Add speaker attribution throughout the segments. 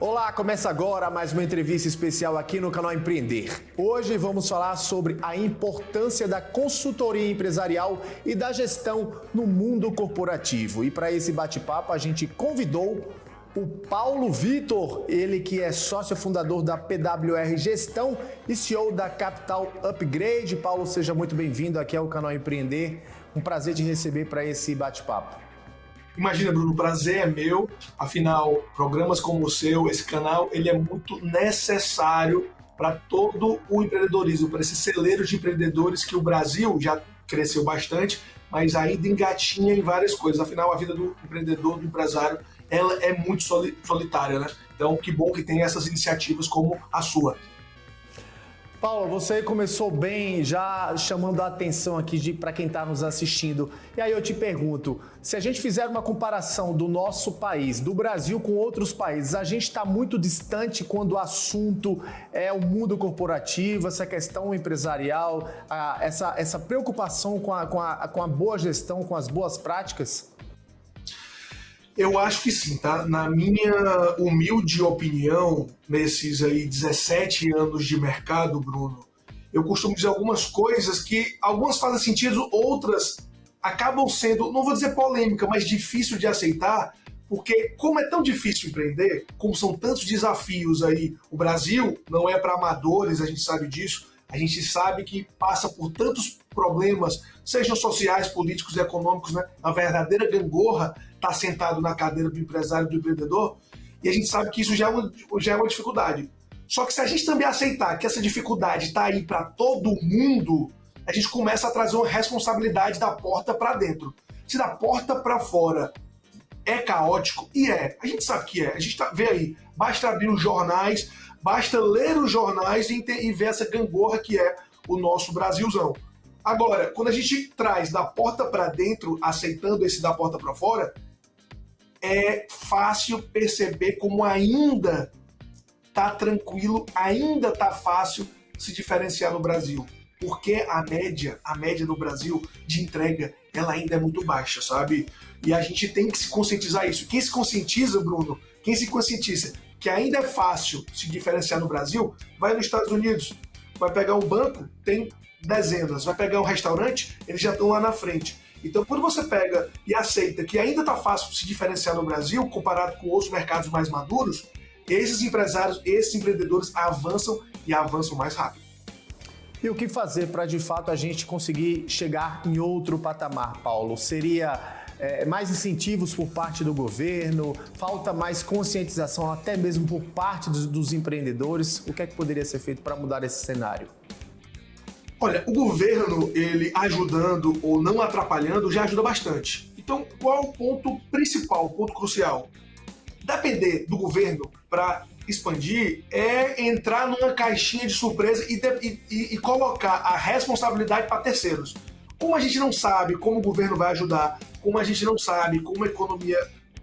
Speaker 1: Olá, começa agora mais uma entrevista especial aqui no canal Empreender. Hoje vamos falar sobre a importância da consultoria empresarial e da gestão no mundo corporativo. E para esse bate-papo a gente convidou o Paulo Vitor, ele que é sócio fundador da PWR Gestão e CEO da Capital Upgrade. Paulo, seja muito bem-vindo aqui ao canal Empreender. Um prazer te receber para esse bate-papo.
Speaker 2: Imagina, Bruno, o prazer é meu, afinal, programas como o seu, esse canal, ele é muito necessário para todo o empreendedorismo, para esse celeiro de empreendedores que o Brasil já cresceu bastante, mas ainda engatinha em várias coisas. Afinal, a vida do empreendedor, do empresário, ela é muito solitária, né? Então, que bom que tem essas iniciativas como a sua.
Speaker 1: Paulo, você começou bem, já chamando a atenção aqui para quem está nos assistindo. E aí eu te pergunto, se a gente fizer uma comparação do nosso país, do Brasil com outros países, a gente está muito distante quando o assunto é o mundo corporativo, essa questão empresarial, essa preocupação com a boa gestão, com as boas práticas?
Speaker 2: Eu acho que sim, tá? Na minha humilde opinião, nesses aí 17 anos de mercado, Bruno, eu costumo dizer algumas coisas que algumas fazem sentido, outras acabam sendo, não vou dizer polêmica, mas difícil de aceitar, porque como é tão difícil empreender, como são tantos desafios aí, o Brasil não é para amadores, a gente sabe disso, a gente sabe que passa por tantos problemas, sejam sociais, políticos e econômicos, né? A verdadeira gangorra está sentado na cadeira do empresário, do empreendedor, e a gente sabe que isso já é uma dificuldade. Só que se a gente também aceitar que essa dificuldade está aí para todo mundo, a gente começa a trazer uma responsabilidade da porta para dentro. Se da porta para fora é caótico, e a gente sabe que a gente vê aí, basta abrir os jornais, basta ler os jornais e ver essa gangorra que é o nosso Brasilzão. Agora, quando a gente traz da porta para dentro, aceitando esse da porta para fora, é fácil perceber como ainda tá tranquilo, ainda tá fácil se diferenciar no Brasil. Porque a média no Brasil de entrega, ela ainda é muito baixa, sabe? E a gente tem que se conscientizar isso. Quem se conscientiza, Bruno, quem se conscientiza que ainda é fácil se diferenciar no Brasil, vai nos Estados Unidos, vai pegar um banco, tem dezenas, vai pegar um restaurante, eles já estão lá na frente. Então, quando você pega e aceita que ainda está fácil se diferenciar no Brasil, comparado com outros mercados mais maduros, esses empresários, esses empreendedores avançam e avançam mais rápido.
Speaker 1: E o que fazer para, de fato, a gente conseguir chegar em outro patamar, Paulo? Seria mais incentivos por parte do governo? Falta mais conscientização até mesmo por parte dos empreendedores? O que é que poderia ser feito para mudar esse cenário?
Speaker 2: Olha, o governo, ele ajudando ou não atrapalhando, já ajuda bastante. Então, qual o ponto principal, o ponto crucial? Depender do governo para expandir é entrar numa caixinha de surpresa e colocar a responsabilidade para terceiros. Como a gente não sabe como o governo vai ajudar, como a gente não sabe como a economia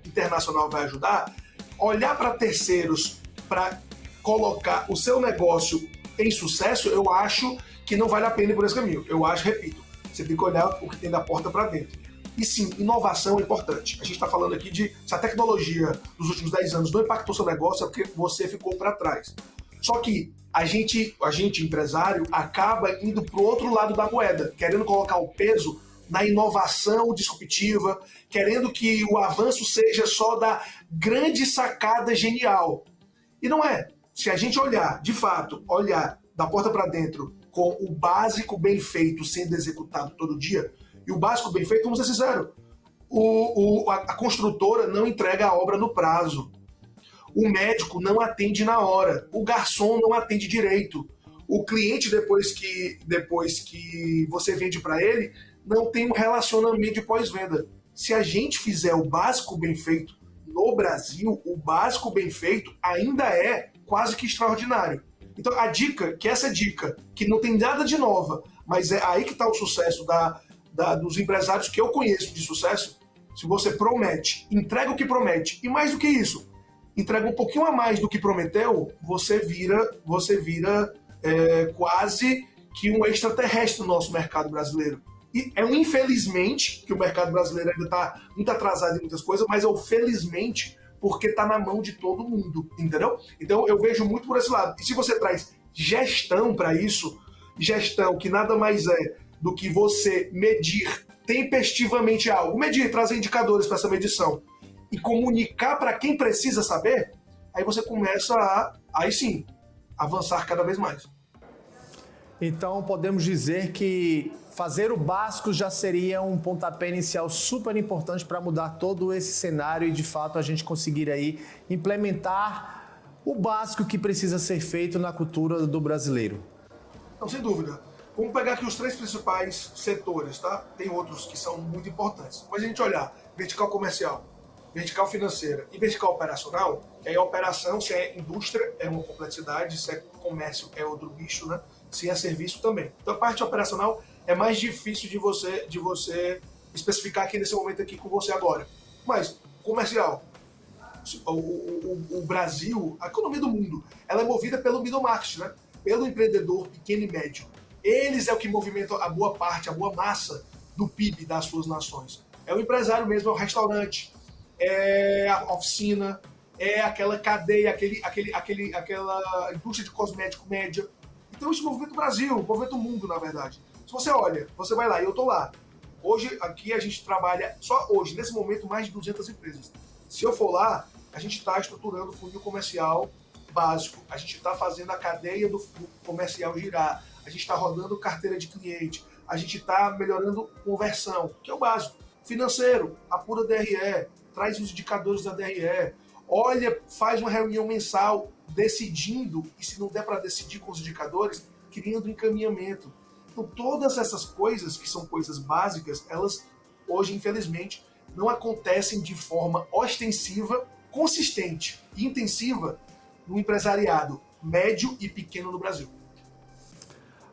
Speaker 2: internacional vai ajudar, olhar para terceiros para colocar o seu negócio em sucesso, eu acho que não vale a pena ir por esse caminho. Eu acho, repito, você tem que olhar o que tem da porta para dentro. E sim, inovação é importante. A gente está falando aqui de se a tecnologia dos últimos 10 anos não impactou seu negócio, é porque você ficou para trás. Só que a gente, empresário, acaba indo para o outro lado da moeda, querendo colocar o peso na inovação disruptiva, querendo que o avanço seja só da grande sacada genial. E não é. Se a gente olhar, de fato, olhar da porta para dentro com o básico bem feito sendo executado todo dia, e o básico bem feito, vamos ser sinceros, a construtora não entrega a obra no prazo, o médico não atende na hora, o garçom não atende direito, o cliente, depois que você vende para ele, não tem um relacionamento de pós-venda. Se a gente fizer o básico bem feito no Brasil, o básico bem feito ainda é quase que extraordinário. Então essa dica, que não tem nada de nova, mas é aí que está o sucesso dos empresários que eu conheço de sucesso. Se você promete, entrega o que promete, e mais do que isso, entrega um pouquinho a mais do que prometeu, você vira quase que um extraterrestre no nosso mercado brasileiro. E é um infelizmente que o mercado brasileiro ainda está muito atrasado em muitas coisas, mas é o felizmente porque está na mão de todo mundo, entendeu? Então eu vejo muito por esse lado. E se você traz gestão para isso, gestão que nada mais é do que você medir tempestivamente algo, medir, trazer indicadores para essa medição e comunicar para quem precisa saber, aí você começa aí sim, avançar cada vez mais.
Speaker 1: Então, podemos dizer que fazer o básico já seria um pontapé inicial super importante para mudar todo esse cenário e, de fato, a gente conseguir aí implementar o básico que precisa ser feito na cultura do brasileiro.
Speaker 2: Não, sem dúvida. Vamos pegar aqui os 3 principais setores, tá? Tem outros que são muito importantes. Mas a gente olhar vertical comercial, vertical financeira e vertical operacional, que aí a operação, se é indústria, é uma complexidade, se é comércio, é outro bicho, né? Se é serviço, também. Então a parte operacional é mais difícil de você especificar aqui nesse momento aqui com você agora. Mas, comercial, o Brasil, a economia do mundo, ela é movida pelo middle market, né? Pelo empreendedor pequeno e médio. Eles é o que movimentam a boa parte, a boa massa do PIB das suas nações. É o empresário mesmo, é o restaurante, é a oficina, é aquela cadeia, aquela indústria de cosmético média. Então isso movimenta o Brasil, movimenta o mundo, na verdade. Se você olha, você vai lá, e eu tô lá. Hoje, aqui a gente trabalha, só hoje, nesse momento, mais de 200 empresas. Se eu for lá, a gente está estruturando o funil comercial básico, a gente está fazendo a cadeia do comercial girar, a gente está rodando carteira de cliente, a gente está melhorando conversão, que é o básico. Financeiro, apura DRE, traz os indicadores da DRE, olha, faz uma reunião mensal decidindo, e se não der para decidir com os indicadores, criando encaminhamento. Então, todas essas coisas, que são coisas básicas, elas hoje, infelizmente, não acontecem de forma ostensiva, consistente e intensiva no empresariado médio e pequeno no Brasil.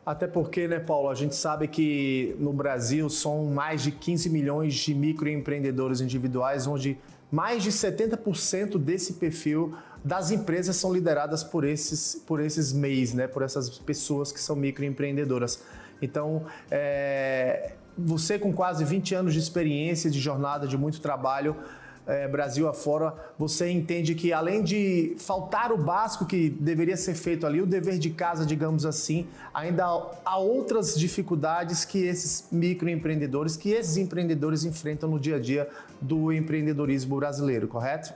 Speaker 1: Até porque, né, Paulo, a gente sabe que no Brasil são mais de 15 milhões de microempreendedores individuais, onde mais de 70% desse perfil das empresas são lideradas por esses MEIs, né, por essas pessoas que são microempreendedoras. Então, você com quase 20 anos de experiência, de jornada, de muito trabalho, Brasil afora, você entende que além de faltar o básico que deveria ser feito ali, o dever de casa, digamos assim, ainda há outras dificuldades que esses microempreendedores, que esses empreendedores enfrentam no dia a dia do empreendedorismo brasileiro, correto?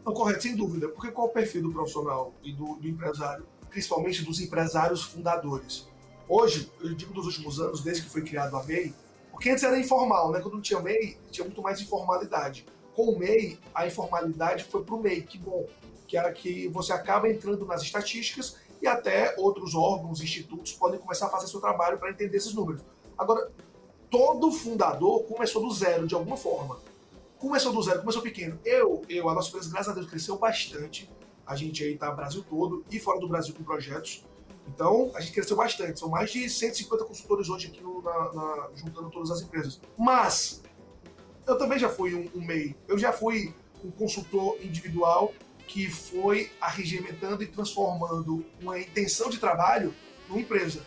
Speaker 2: Não, correto, sem dúvida. Porque qual é o perfil do profissional e do empresário? Principalmente dos empresários fundadores. Hoje, eu digo dos últimos anos, desde que foi criado a MEI, porque antes era informal, né? Quando não tinha MEI, tinha muito mais informalidade. Com o MEI, a informalidade foi para o MEI, que bom, que era que você acaba entrando nas estatísticas e até outros órgãos, institutos podem começar a fazer seu trabalho para entender esses números. Agora, todo fundador começou do zero, de alguma forma. Começou do zero, começou pequeno. A nossa empresa, graças a Deus, cresceu bastante. A gente aí tá no Brasil todo e fora do Brasil com projetos. Então, a gente cresceu bastante. São mais de 150 consultores hoje aqui juntando todas as empresas. Mas eu também já fui um MEI. Eu já fui um consultor individual que foi arregimentando e transformando uma intenção de trabalho numa empresa.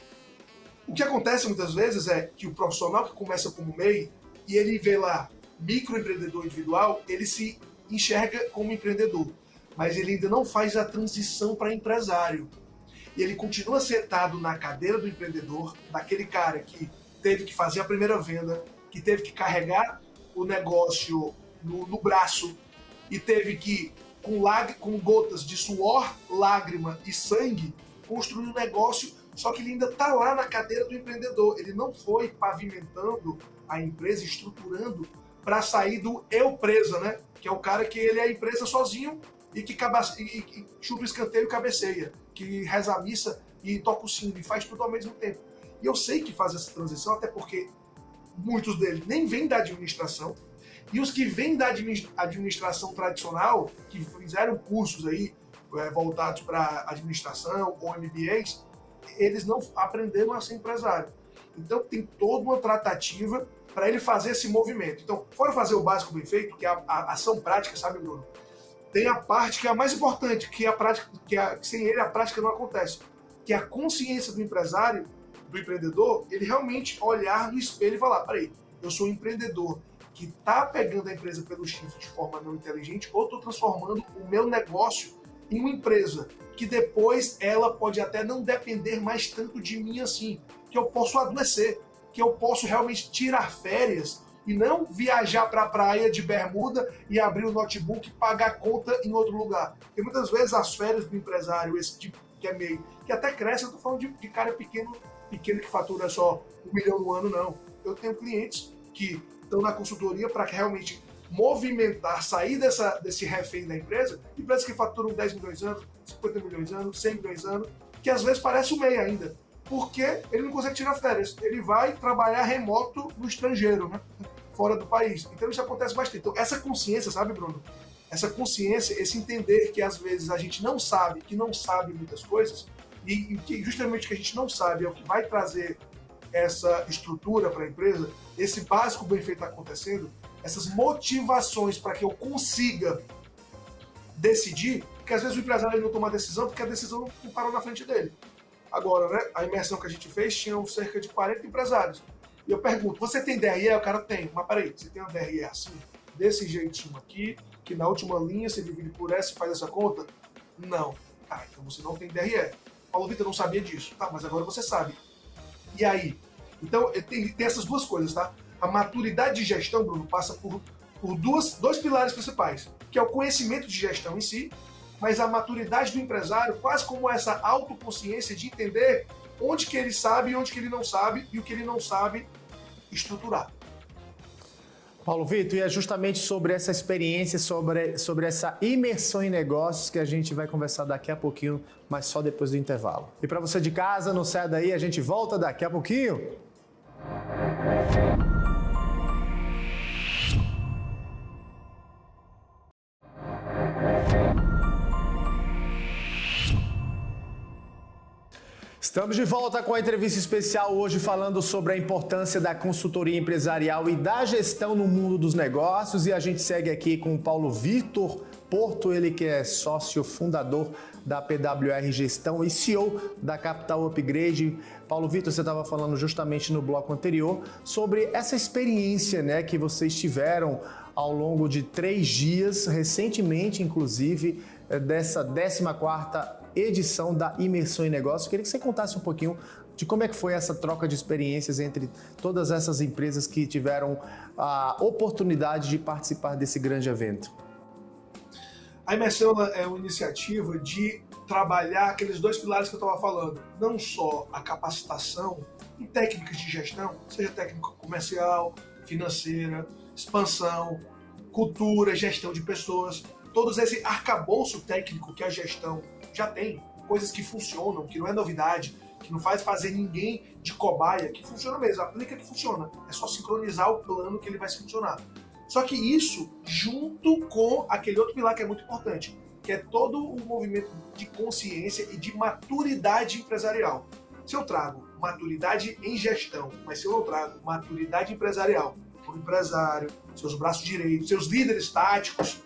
Speaker 2: O que acontece muitas vezes é que o profissional que começa como MEI e ele vê lá microempreendedor individual, ele se enxerga como empreendedor, mas ele ainda não faz a transição para empresário. E ele continua sentado na cadeira do empreendedor, daquele cara que teve que fazer a primeira venda, que teve que carregar o negócio no braço e teve que, com gotas de suor, lágrima e sangue, construir um negócio, só que ele ainda está lá na cadeira do empreendedor. Ele não foi pavimentando a empresa, estruturando para sair do eu presa, né? Que é o cara que ele é a empresa sozinho e que chupa o escanteio e cabeceia, que reza a missa e toca o sino e faz tudo ao mesmo tempo. E eu sei que faz essa transição, até porque muitos deles nem vêm da administração, e os que vêm da administração tradicional, que fizeram cursos aí voltados para administração ou MBAs, eles não aprenderam a ser empresário. Então tem toda uma tratativa para ele fazer esse movimento. Então, fora fazer o básico bem feito, que é a ação prática, sabe, Bruno? Tem a parte que é a mais importante, que é a prática, sem ele a prática não acontece, que é a consciência do empresário, do empreendedor, ele realmente olhar no espelho e falar, peraí, eu sou um empreendedor, que está pegando a empresa pelo chifre de forma não inteligente, ou estou transformando o meu negócio em uma empresa que depois ela pode até não depender mais tanto de mim assim, que eu posso adoecer, que eu posso realmente tirar férias e não viajar para a praia de bermuda e abrir o notebook e pagar conta em outro lugar. Porque muitas vezes as férias do empresário, esse tipo que é meio, que até cresce, eu estou falando de cara pequeno que fatura só 1 milhão no ano, não. Eu tenho clientes que estão na consultoria para realmente movimentar, sair desse refém da empresa, empresas que faturam 10 milhões anos, 50 milhões anos, 100 milhões anos, que às vezes parece o MEI ainda, porque ele não consegue tirar férias, ele vai trabalhar remoto no estrangeiro, né? Fora do país. Então isso acontece bastante. Então essa consciência, sabe, Bruno? Essa consciência, esse entender que às vezes a gente não sabe, que não sabe muitas coisas, e que justamente o que a gente não sabe é o que vai trazer essa estrutura para a empresa, esse básico bem feito acontecendo, essas motivações para que eu consiga decidir, porque às vezes o empresário não toma a decisão porque a decisão não parou na frente dele. Agora, né, a imersão que a gente fez tinha cerca de 40 empresários. E eu pergunto, você tem DRE? O cara tem. Mas peraí, você tem uma DRE assim, desse jeitinho aqui, que na última linha você divide por essa e faz essa conta? Não. Tá, então você não tem DRE. Paulo Vitor não sabia disso. Tá, mas agora você sabe. E aí? Então, tem essas duas coisas, tá? A maturidade de gestão, Bruno, passa por dois pilares principais, que é o conhecimento de gestão em si, mas a maturidade do empresário, quase como essa autoconsciência de entender onde que ele sabe e onde que ele não sabe, e o que ele não sabe estruturar.
Speaker 1: Paulo Vitor, e é justamente sobre essa experiência, sobre essa imersão em negócios que a gente vai conversar daqui a pouquinho, mas só depois do intervalo. E para você de casa, não sai daí, a gente volta daqui a pouquinho. Estamos de volta com a entrevista especial hoje falando sobre a importância da consultoria empresarial e da gestão no mundo dos negócios, e a gente segue aqui com o Paulo Vitor Porto, ele que é sócio fundador da PWR Gestão e CEO da Capital Upgrade. Paulo Vitor, você estava falando justamente no bloco anterior sobre essa experiência, né, que vocês tiveram ao longo de 3 dias, recentemente inclusive, dessa 14ª edição da Imersão em Negócios. Queria que você contasse um pouquinho de como é que foi essa troca de experiências entre todas essas empresas que tiveram a oportunidade de participar desse grande evento.
Speaker 2: A Imersão é uma iniciativa de trabalhar aqueles 2 pilares que eu estava falando, não só a capacitação em técnicas de gestão, seja técnica comercial, financeira, expansão, cultura, gestão de pessoas, todos esse arcabouço técnico que a gestão já tem, coisas que funcionam, que não é novidade, que não faz fazer ninguém de cobaia, que funciona mesmo, aplica que funciona. É só sincronizar o plano que ele vai funcionar. Só que isso junto com aquele outro pilar que é muito importante, que é todo o movimento de consciência e de maturidade empresarial. Se eu trago maturidade em gestão, mas se eu não trago maturidade empresarial, o empresário, seus braços direitos, seus líderes táticos,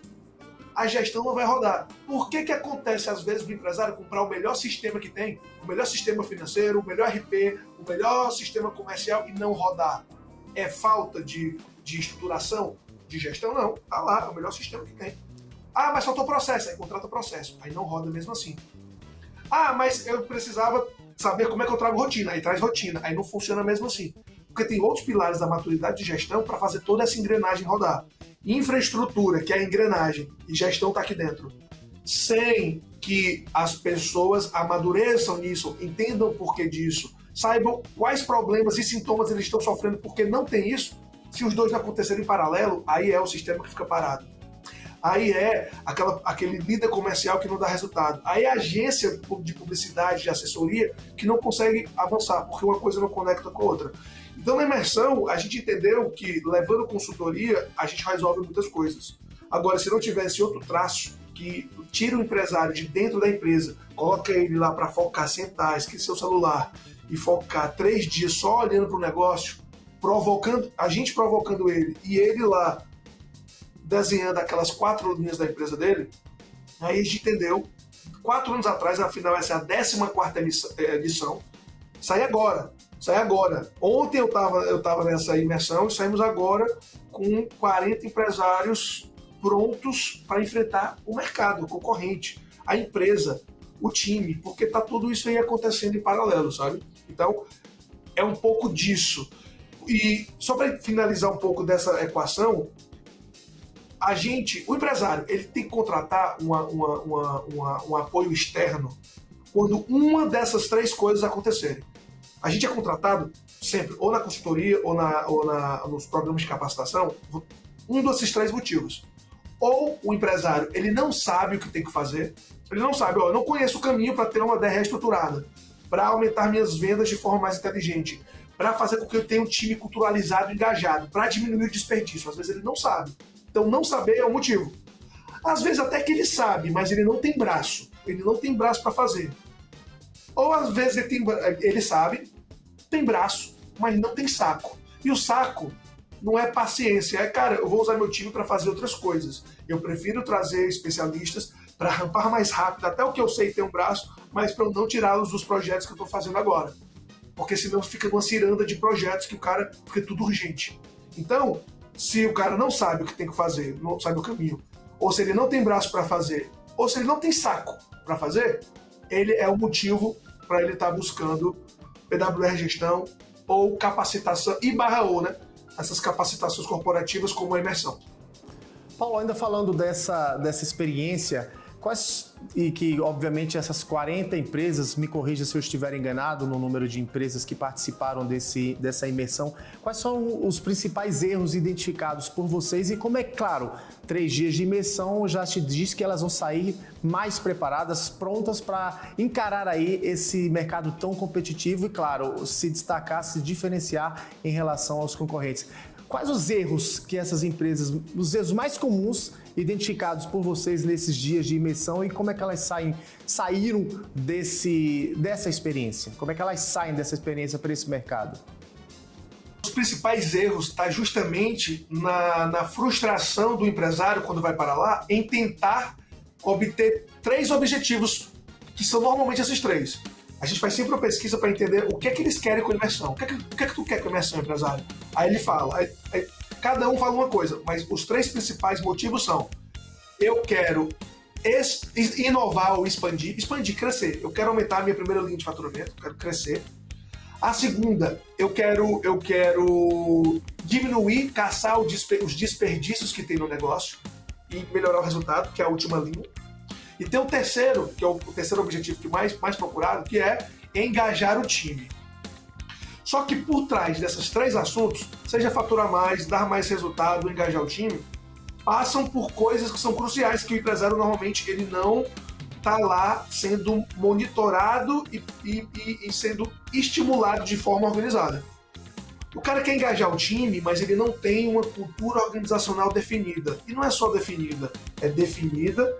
Speaker 2: a gestão não vai rodar. Por que acontece, às vezes, do empresário comprar o melhor sistema que tem, o melhor sistema financeiro, o melhor RP, o melhor sistema comercial e não rodar? É falta de estruturação, de gestão? Não. Tá lá, é o melhor sistema que tem. Ah, mas faltou processo. Aí contrata o processo. Aí não roda mesmo assim. Ah, mas eu precisava saber como é que eu trago rotina. Aí traz rotina. Aí não funciona mesmo assim. Porque tem outros pilares da maturidade de gestão para fazer toda essa engrenagem rodar. Infraestrutura, que é a engrenagem, e gestão está aqui dentro. Sem que as pessoas amadureçam nisso, entendam o porquê disso, saibam quais problemas e sintomas eles estão sofrendo porque não tem isso, se os dois não acontecerem em paralelo, aí é o sistema que fica parado. Aí é aquele líder comercial que não dá resultado. Aí é a agência de publicidade, de assessoria, que não consegue avançar, porque uma coisa não conecta com a outra. Então, na imersão, a gente entendeu que, levando consultoria, a gente resolve muitas coisas. Agora, se não tivesse outro traço que tira o empresário de dentro da empresa, coloca ele lá para focar, sentar, esquecer o celular e focar 3 dias só olhando para o negócio, a gente provocando ele e ele lá desenhando aquelas 4 linhas da empresa dele, aí a gente entendeu, 4 anos atrás, afinal essa é a 14ª edição, sai agora. Sai agora. Ontem eu tava nessa imersão e saímos agora com 40 empresários prontos para enfrentar o mercado, o concorrente, a empresa, o time, porque está tudo isso aí acontecendo em paralelo, sabe? Então, é um pouco disso. E só para finalizar um pouco dessa equação, o empresário, ele tem que contratar um apoio externo quando uma dessas três coisas acontecerem. A gente é contratado sempre, ou na consultoria, ou nos programas de capacitação, um desses três motivos. Ou o empresário, ele não sabe o que tem que fazer, ele não sabe, eu não conheço o caminho para ter uma DR estruturada, para aumentar minhas vendas de forma mais inteligente, para fazer com que eu tenha um time culturalizado, engajado, para diminuir o desperdício. Às vezes ele não sabe. Então não saber é o motivo. Às vezes até que ele sabe, mas ele não tem braço. Ele não tem braço para fazer. Ou às vezes ele sabe, tem braço, mas não tem saco. E o saco não é paciência, cara, eu vou usar meu time para fazer outras coisas. Eu prefiro trazer especialistas para rampar mais rápido, até o que eu sei ter um braço, mas para eu não tirá-los dos projetos que eu estou fazendo agora. Porque senão fica numa ciranda de projetos que o cara fica tudo urgente. Então, se o cara não sabe o que tem que fazer, não sabe o caminho, ou se ele não tem braço para fazer, ou se ele não tem saco para fazer, ele é o motivo para ele estar buscando PWR Gestão ou capacitação, ou, né? Essas capacitações corporativas como a imersão.
Speaker 1: Paulo, ainda falando dessa experiência, e que obviamente essas 40 empresas, me corrija se eu estiver enganado no número de empresas que participaram dessa imersão, quais são os principais erros identificados por vocês e como é claro, 3 dias de imersão já te diz que elas vão sair mais preparadas, prontas para encarar aí esse mercado tão competitivo e claro, se destacar, se diferenciar em relação aos concorrentes. Quais os erros que essas empresas, os erros mais comuns identificados por vocês nesses dias de imersão e como é que elas saíram dessa experiência? Como é que elas saem dessa experiência para esse mercado?
Speaker 2: Os principais erros estão justamente na frustração do empresário quando vai para lá em tentar obter 3 objetivos, que são normalmente esses 3. A gente faz sempre uma pesquisa para entender o que é que eles querem com a imersão. O que é que tu quer com a imersão, empresário? Aí ele fala, cada um fala uma coisa, mas os 3 principais motivos são: eu quero inovar ou expandir, crescer. Eu quero aumentar a minha primeira linha de faturamento, eu quero crescer. A segunda, eu quero diminuir, caçar os desperdícios que tem no negócio e melhorar o resultado, que é a última linha. E tem o terceiro, que é o terceiro objetivo que mais procurado, que é engajar o time. Só que por trás desses 3 assuntos, seja faturar mais, dar mais resultado, engajar o time, passam por coisas que são cruciais, que o empresário normalmente ele não está lá sendo monitorado e sendo estimulado de forma organizada. O cara quer engajar o time, mas ele não tem uma cultura organizacional definida. E não é só definida, é definida,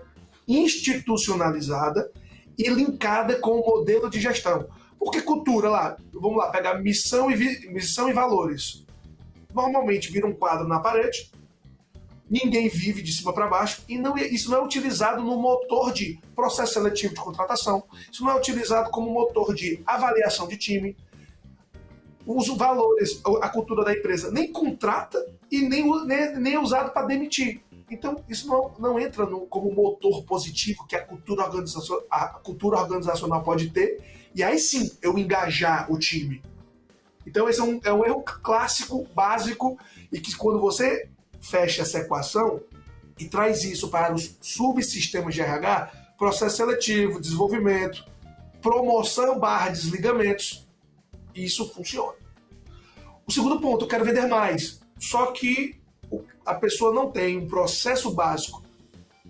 Speaker 2: institucionalizada e linkada com o modelo de gestão. Porque cultura, vamos lá, pegar missão e valores. Normalmente vira um quadro na parede, ninguém vive de cima para baixo, e isso não é utilizado no motor de processo seletivo de contratação, isso não é utilizado como motor de avaliação de time. Os valores, a cultura da empresa nem contrata e nem é usado para demitir. Então, isso não entra como motor positivo que a cultura organizacional pode ter, e aí sim eu engajar o time. Então, esse é um erro clássico, básico, e que quando você fecha essa equação e traz isso para os subsistemas de RH, processo seletivo, desenvolvimento, promoção / desligamentos, isso funciona. O segundo ponto, eu quero vender mais, só que a pessoa não tem um processo básico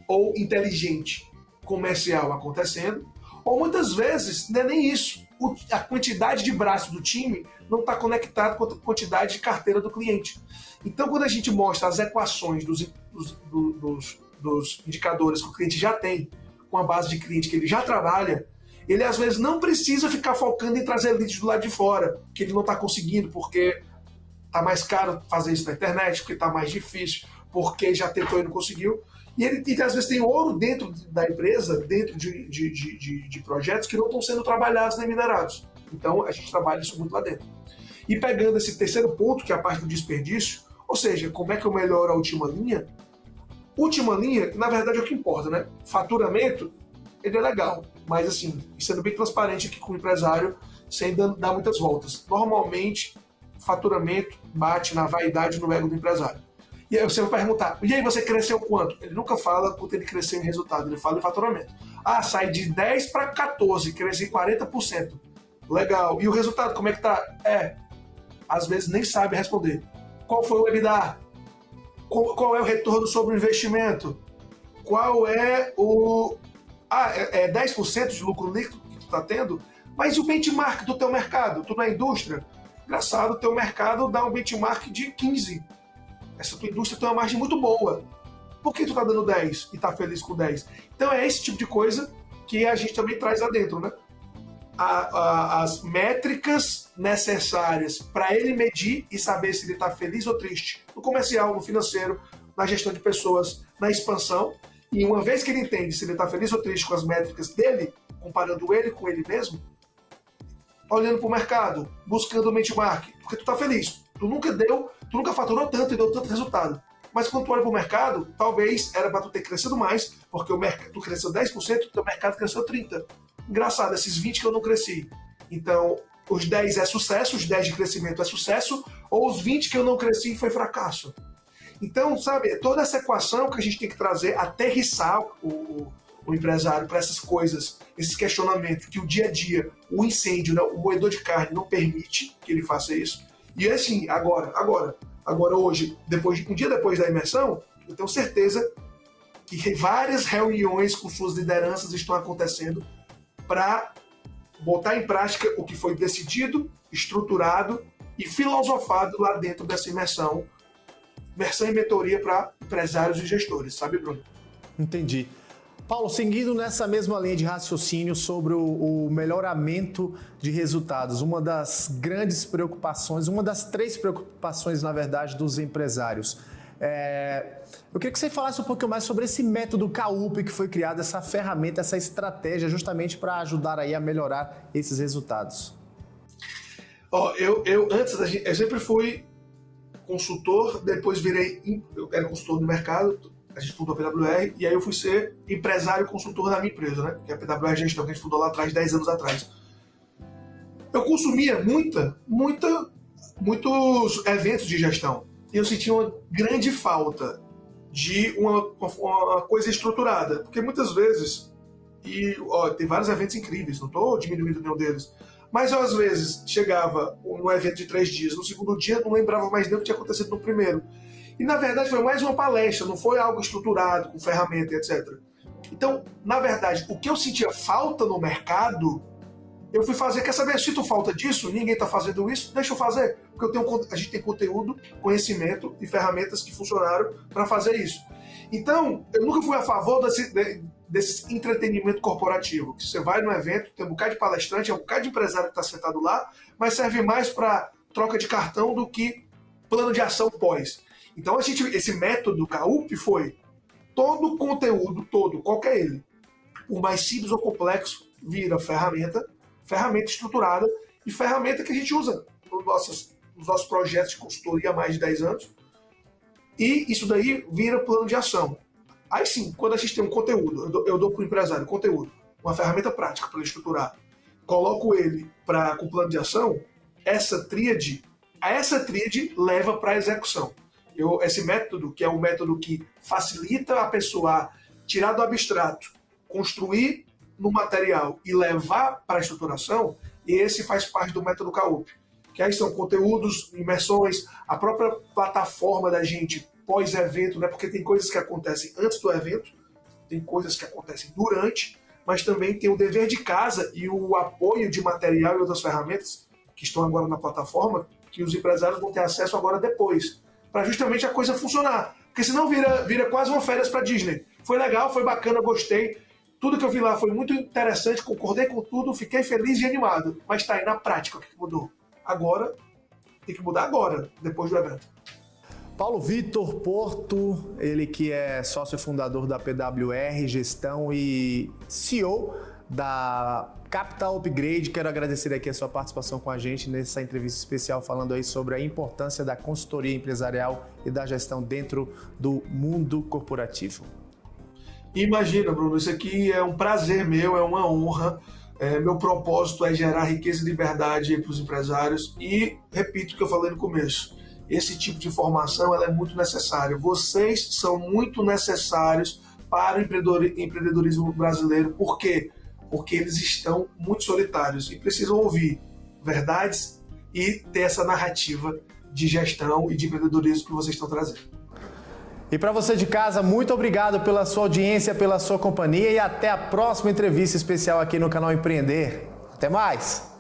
Speaker 2: ou inteligente comercial acontecendo, ou muitas vezes não é nem isso. A quantidade de braços do time não está conectada com a quantidade de carteira do cliente. Então, quando a gente mostra as equações dos indicadores que o cliente já tem, com a base de cliente que ele já trabalha, ele às vezes não precisa ficar focando em trazer leads do lado de fora, que ele não está conseguindo porque está mais caro fazer isso na internet, porque está mais difícil, porque já tentou e não conseguiu. E ele às vezes tem ouro dentro da empresa, dentro de projetos que não estão sendo trabalhados nem minerados. Então, a gente trabalha isso muito lá dentro. E pegando esse terceiro ponto, que é a parte do desperdício, ou seja, como é que eu melhoro a última linha? Última linha, na verdade, é o que importa, né? Faturamento, ele é legal, mas assim, sendo bem transparente aqui com o empresário, sem dar muitas voltas. Normalmente, faturamento bate na vaidade, no ego do empresário. E aí você vai perguntar, e aí você cresceu quanto? Ele nunca fala quanto ele cresceu em resultado, ele fala em faturamento. Ah, sai de 10 para 14, cresci 40%. Legal. E o resultado, como é que tá? Às vezes nem sabe responder. Qual foi o EBITDA? Qual é o retorno sobre o investimento? Qual é o... 10% de lucro líquido que tu está tendo? Mas e o benchmark do teu mercado? Tu na indústria? Engraçado, o teu mercado dá um benchmark de 15. Essa tua indústria tem uma margem muito boa. Por que tu está dando 10 e está feliz com 10? Então é esse tipo de coisa que a gente também traz lá dentro, né? As métricas necessárias para ele medir e saber se ele está feliz ou triste no comercial, no financeiro, na gestão de pessoas, na expansão. E uma vez que ele entende se ele está feliz ou triste com as métricas dele, comparando ele com ele mesmo, olhando para o mercado, buscando o benchmark, porque tu está feliz. Tu nunca faturou tanto e deu tanto resultado. Mas quando tu olha para o mercado, talvez era para tu ter crescido mais, porque tu cresceu 10%, o teu mercado cresceu 30%. Engraçado, esses 20 que eu não cresci. Então, os 10 é sucesso, os 10 de crescimento é sucesso, ou os 20 que eu não cresci foi fracasso. Então, sabe, toda essa equação que a gente tem que trazer, aterrissar o empresário para essas coisas, esses questionamentos, que o dia a dia, o incêndio, né, o moedor de carne não permite que ele faça isso. E assim, agora hoje, um dia depois da imersão, eu tenho certeza que várias reuniões com suas lideranças estão acontecendo para botar em prática o que foi decidido, estruturado e filosofado lá dentro dessa imersão e mentoria para empresários e gestores, sabe, Bruno?
Speaker 1: Entendi. Paulo, seguindo nessa mesma linha de raciocínio sobre o melhoramento de resultados, uma das grandes preocupações, uma das 3 preocupações, na verdade, dos empresários. Eu queria que você falasse um pouquinho mais sobre esse método CAUP que foi criado, essa ferramenta, essa estratégia, justamente para ajudar aí a melhorar esses resultados.
Speaker 2: Eu sempre fui consultor, depois eu era consultor do mercado, a gente fundou a PWR, e aí eu fui ser empresário e consultor da minha empresa, né? Que é a PWR Gestão, que a gente fundou lá atrás, 10 anos atrás. Eu consumia muitos eventos de gestão, e eu sentia uma grande falta de uma coisa estruturada, porque muitas vezes, tem vários eventos incríveis, não estou diminuindo nenhum deles, mas eu às vezes chegava num evento de 3 dias, no segundo dia não lembrava mais nem o que tinha acontecido no primeiro. E na verdade foi mais uma palestra, não foi algo estruturado, com ferramenta, etc. Então, na verdade, o que eu sentia falta no mercado, eu fui fazer. Quer saber, sinto falta disso, ninguém está fazendo isso, deixa eu fazer. Porque a gente tem conteúdo, conhecimento e ferramentas que funcionaram para fazer isso. Então, eu nunca fui a favor desse entretenimento corporativo, que você vai no evento, tem um bocado de palestrante, é um bocado de empresário que está sentado lá, mas serve mais para troca de cartão do que plano de ação pós. Então, esse método do CAUP foi todo o conteúdo, qualquer ele, por mais simples ou complexo, vira ferramenta estruturada e ferramenta que a gente usa nos nossos projetos de consultoria há mais de 10 anos. E isso daí vira plano de ação. Aí sim, quando a gente tem um conteúdo, eu dou para o empresário conteúdo, uma ferramenta prática para ele estruturar, coloco ele com plano de ação, essa tríade leva para a execução. Esse método, que é um método que facilita a pessoa tirar do abstrato, construir no material e levar para a estruturação, e esse faz parte do método CAUP. Que aí são conteúdos, imersões, a própria plataforma da gente pós-evento, né? Porque tem coisas que acontecem antes do evento, tem coisas que acontecem durante, mas também tem o dever de casa e o apoio de material e outras ferramentas que estão agora na plataforma, que os empresários vão ter acesso agora depois, para justamente a coisa funcionar. Porque senão vira quase uma férias para Disney. Foi legal, foi bacana, gostei. Tudo que eu vi lá foi muito interessante, concordei com tudo, fiquei feliz e animado. Mas tá aí na prática o que mudou. Agora, tem que mudar agora, depois do evento.
Speaker 1: Paulo Vitor Porto, ele que é sócio fundador da PWR Gestão e CEO da Capital Upgrade. Quero agradecer aqui a sua participação com a gente nessa entrevista especial falando aí sobre a importância da consultoria empresarial e da gestão dentro do mundo corporativo.
Speaker 2: Imagina, Bruno, isso aqui é um prazer meu, é uma honra. Meu propósito é gerar riqueza e liberdade para os empresários e, repito o que eu falei no começo, esse tipo de formação ela é muito necessária. Vocês são muito necessários para o empreendedorismo brasileiro. Por quê? Porque eles estão muito solitários e precisam ouvir verdades e ter essa narrativa de gestão e de empreendedorismo que vocês estão trazendo.
Speaker 1: E para você de casa, muito obrigado pela sua audiência, pela sua companhia e até a próxima entrevista especial aqui no canal Empreender. Até mais!